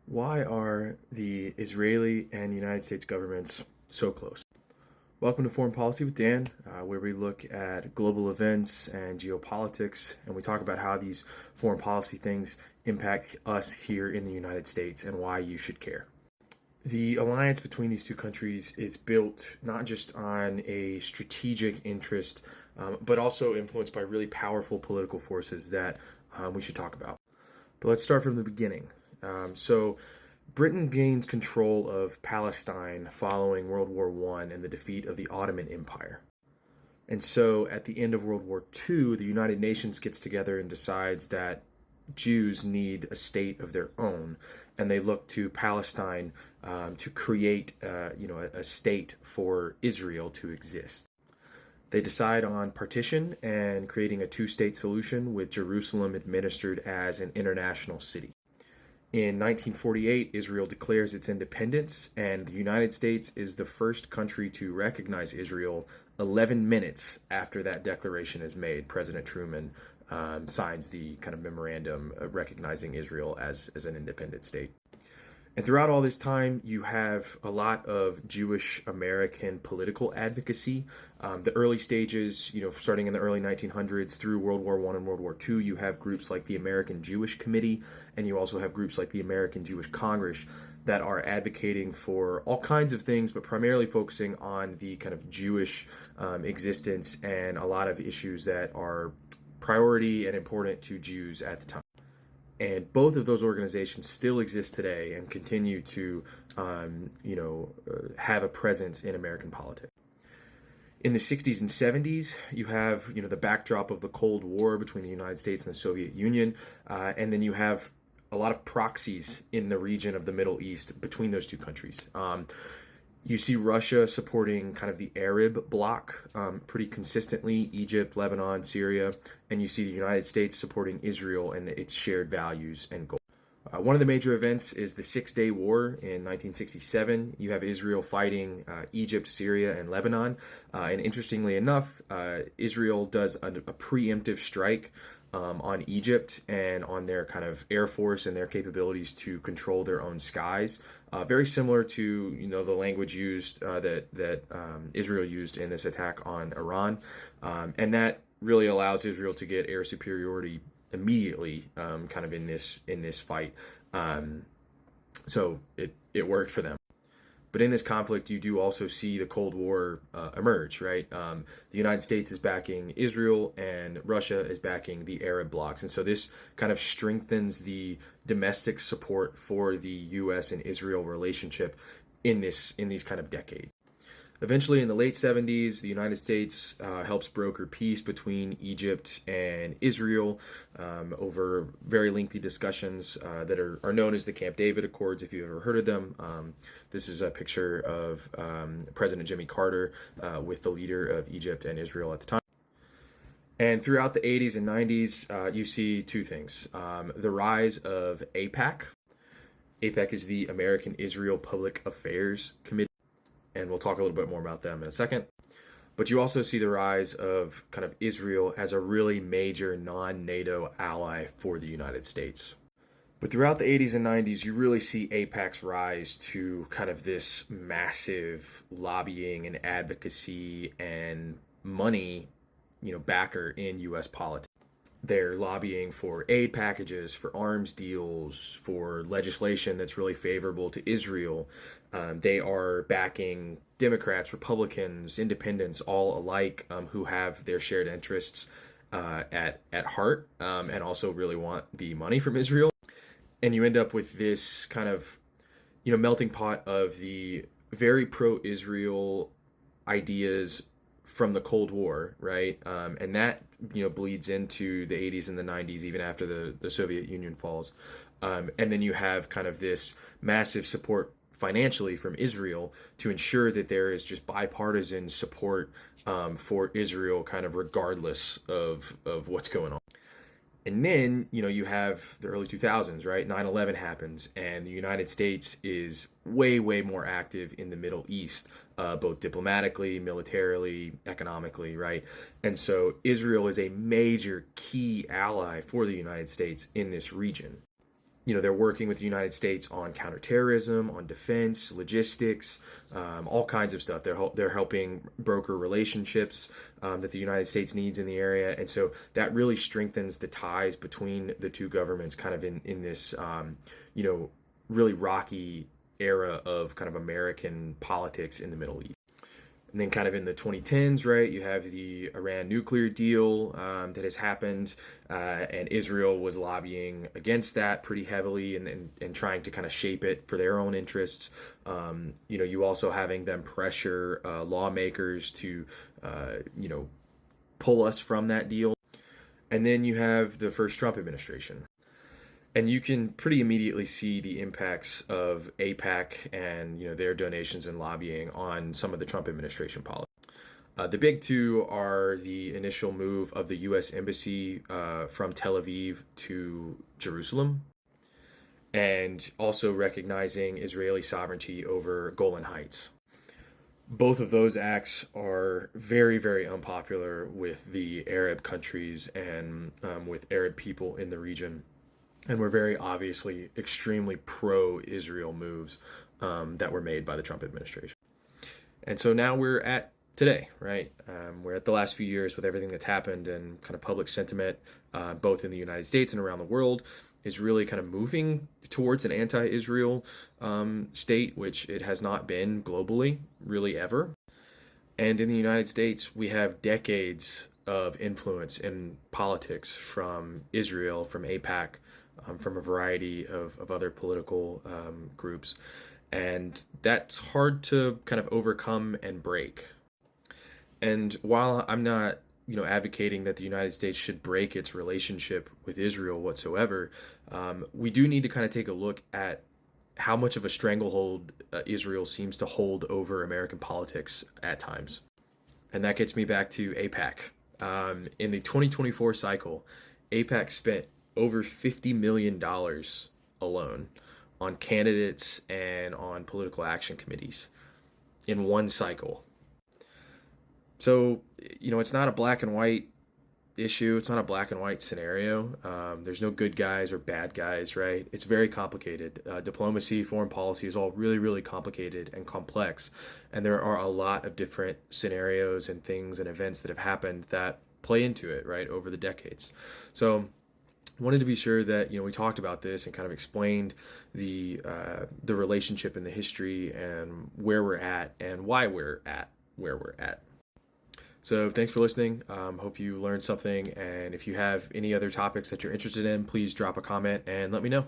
Why are the Israeli and United States governments so close? Welcome to Foreign Policy with Dan, where we look at global events and geopolitics, and we talk about how these foreign policy things impact us here in the United States and why you should care. The alliance between these two countries is built not just on a strategic interest, but also influenced by really powerful political forces that we should talk about. But let's start from the beginning. So Britain gained control of Palestine following World War I and the defeat of the Ottoman Empire. And so at the end of World War II, the United Nations gets together and decides that Jews need a state of their own, and they look to Palestine to create a state for Israel to exist. They decide on partition and creating a two-state solution with Jerusalem administered as an international city. In 1948, Israel declares its independence, and the United States is the first country to recognize Israel 11 minutes after that declaration is made. President Truman signs the kind of memorandum recognizing Israel as an independent state. And throughout all this time, you have a lot of Jewish American political advocacy. The early stages, starting in the early 1900s through World War I and World War II, you have groups like the American Jewish Committee, and you also have groups like the American Jewish Congress that are advocating for all kinds of things, but primarily focusing on the kind of Jewish existence and a lot of issues that are priority and important to Jews at the time. And both of those organizations still exist today and continue to, have a presence in American politics. In the 60s and 70s, you have, the backdrop of the Cold War between the United States and the Soviet Union, and then you have a lot of proxies in the region of the Middle East between those two countries. You see Russia supporting kind of the Arab bloc pretty consistently, Egypt, Lebanon, Syria, and you see the United States supporting Israel and its shared values and goals. One of the major events is the Six-Day War in 1967. You have Israel fighting Egypt, Syria, and Lebanon. And interestingly enough, Israel does a preemptive strike on Egypt and on their kind of air force and their capabilities to control their own skies. Very similar to the language used that Israel used in this attack on Iran, and that really allows Israel to get air superiority immediately, kind of in this fight. So it worked for them. But in this conflict, you do also see the Cold War emerge, right? The United States is backing Israel and Russia is backing the Arab blocs. And so this kind of strengthens the domestic support for the U.S. and Israel relationship in these kind of decades. Eventually, in the late 70s, the United States helps broker peace between Egypt and Israel over very lengthy discussions that are known as the Camp David Accords, if you've ever heard of them. This is a picture of President Jimmy Carter with the leader of Egypt and Israel at the time. And throughout the 80s and 90s, you see two things. The rise of AIPAC. AIPAC is the American Israel Public Affairs Committee, and we'll talk a little bit more about them in a second. But you also see the rise of kind of Israel as a really major non-NATO ally for the United States. But throughout the 80s and 90s, you really see AIPAC's rise to kind of this massive lobbying and advocacy and money, backer in U.S. politics. They're lobbying for aid packages, for arms deals, for legislation that's really favorable to Israel. They are backing Democrats, Republicans, independents, all alike, who have their shared interests at heart, and also really want the money from Israel. And you end up with this kind of melting pot of the very pro-Israel ideas from the Cold War, right? And that bleeds into the 80s and the 90s, even after the Soviet Union falls. And then you have kind of this massive support financially from Israel to ensure that there is just bipartisan support for Israel, kind of regardless of what's going on. And then, you have the early 2000s, right? 9/11 happens, and the United States is way, way more active in the Middle East, both diplomatically, militarily, economically, right? And so Israel is a major key ally for the United States in this region. they're working with the United States on counterterrorism, on defense, logistics, all kinds of stuff. They're helping broker relationships that the United States needs in the area, and so that really strengthens the ties between the two governments, kind of in this really rocky era of kind of American politics in the Middle East. And then kind of in the 2010s, right, you have the Iran nuclear deal that has happened, and Israel was lobbying against that pretty heavily and trying to kind of shape it for their own interests. You also having them pressure lawmakers to, pull us from that deal. And then you have the first Trump administration. And you can pretty immediately see the impacts of AIPAC and their donations and lobbying on some of the Trump administration policy. The big two are the initial move of the U.S. embassy from Tel Aviv to Jerusalem, and also recognizing Israeli sovereignty over Golan Heights. Both of those acts are very, very unpopular with the Arab countries and with Arab people in the region. And were very obviously extremely pro-Israel moves that were made by the Trump administration. And so now we're at today, right? We're at the last few years with everything that's happened, and kind of public sentiment, both in the United States and around the world, is really kind of moving towards an anti-Israel state, which it has not been globally, really ever. And in the United States, we have decades of influence in politics from Israel, from AIPAC, from a variety of other political groups. And that's hard to kind of overcome and break. And while I'm not, advocating that the United States should break its relationship with Israel whatsoever, we do need to kind of take a look at how much of a stranglehold Israel seems to hold over American politics at times. And that gets me back to AIPAC. In the 2024 cycle, AIPAC spent over $50 million alone on candidates and on political action committees in one cycle. So, it's not a black and white issue. It's not a black and white scenario. There's no good guys or bad guys, right? It's very complicated. Diplomacy, foreign policy is all really, really complicated and complex. And there are a lot of different scenarios and things and events that have happened that play into it, right, over the decades. So wanted to be sure that we talked about this and kind of explained the relationship and the history and where we're at and why we're at where we're at. So thanks for listening. Hope you learned something, and if you have any other topics that you're interested in, please drop a comment and let me know.